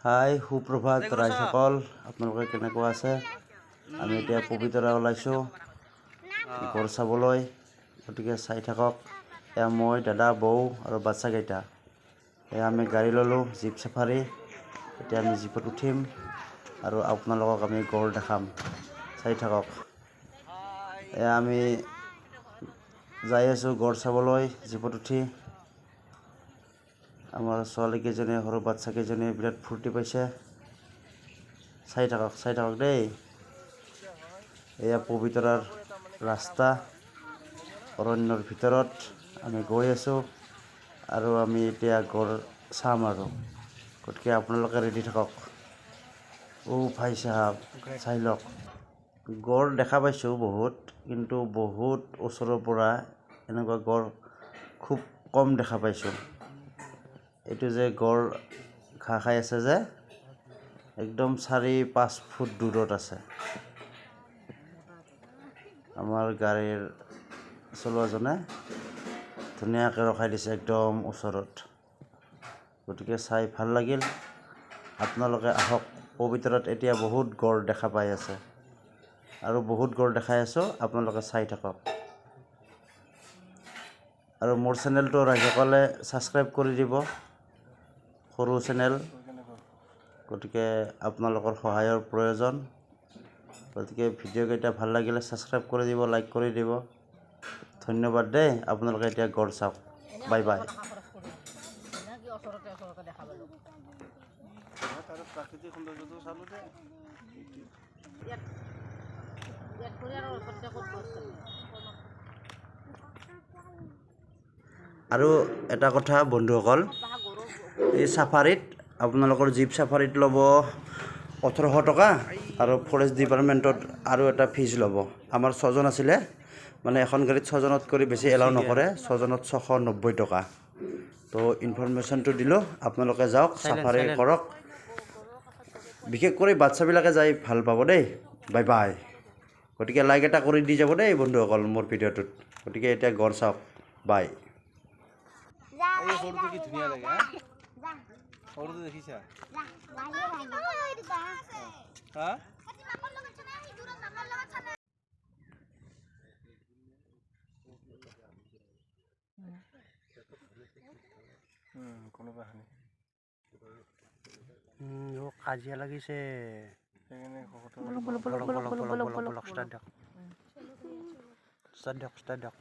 হাই সুপ্ৰভাত ৰাইজসকল, আপোনালোকে কেনেকুৱা আছে? আমি এতিয়া পবিতৰা ওলাইছোঁ গড় চাবলৈ, গতিকে চাই থাকক। এয়া মই, দাদা, বৌ আৰু বাচ্চাকেইটা। এয়া আমি গাড়ী ল'লোঁ, জীপ চাফাৰী। এতিয়া আমি জীপত উঠিম আৰু আপোনালোকক আমি গড় দেখাম, চাই থাকক। এয়া আমি যাই আছোঁ গড় চাবলৈ জীপত উঠি। আমাৰ ছোৱালীকেইজনীয়ে, সৰু বাচ্চাকেইজনীয়ে বিৰাট ফূৰ্তি পাইছে। চাই থাকক দেই। এয়া পবিতৰাৰ ৰাস্তা, অৰণ্যৰ ভিতৰত আমি গৈ আছোঁ আৰু আমি এতিয়া গড় চাম আৰু। গতিকে আপোনালোকে ৰেডি থাকক। ভাই চাহাব, চাই লওক। গড় দেখা পাইছোঁ বহুত, কিন্তু বহুত ওচৰৰ পৰা এনেকুৱা গড় খুব কম দেখা পাইছোঁ। এইটো যে গড় ঘাঁহ খাই আছে যে, একদম 4-5 ফুট দূৰত আছে। আমাৰ গাড়ীৰ চলোৱাজনে ধুনীয়াকৈ ৰখাই দিছে একদম ওচৰত। গতিকে চাই ভাল লাগিল। আপোনালোকে আহক। পবিতৰাত এতিয়া বহুত গড় দেখা পাই আছে আৰু বহুত গড় দেখাই আছোঁ, আপোনালোকে চাই থাকক। আৰু মোৰ চেনেলটো ৰাইজসকলে ছাবস্ক্ৰাইব কৰি দিব, সৰু চেনেল, গতিকে আপোনালোকৰ সহায়ৰ প্ৰয়োজন। গতিকে ভিডিঅ'কেইটা ভাল লাগিলে ছাবস্ক্ৰাইব কৰি দিব, লাইক কৰি দিব। ধন্যবাদ দেই। আপোনালোকে এতিয়া গড় চাওক। Bye bye. প্ৰাকৃতিক সৌন্দৰ্যটো চালোঁ দে। আৰু এটা কথা বন্ধুসকল, এই চাফাৰীত আপোনালোকৰ জীপ চাফাৰীত ল'ব 1800 টকা আৰু ফৰেষ্ট ডিপাৰ্টমেণ্টত আৰু এটা ফিজ ল'ব। আমাৰ 6জন আছিলে, মানে এখন গাড়ীত 6জনত কৰি বেছি এলাউ নকৰে। 6জনত 690 টকা। তো ইনফৰমেশ্যনটো দিলোঁ, আপোনালোকে যাওক, চাফাৰী কৰক। বিশেষ কৰি বাচ্চাবিলাকে যাই ভাল পাব দেই। Bye bye. গতিকে লাইক এটা কৰি দি যাব দেই বন্ধুসকল মোৰ ভিডিঅ'টোত। গতিকে এতিয়া গড় চাওক। বাই। এই সৰুটো কি ধুনীয়া লাগে, হা? সৰুটো দেখিছা? হা? কোনোবা কাজিয়া লাগিছে। সেইকাৰণে ষ্টাৰ্ট দিয়ক।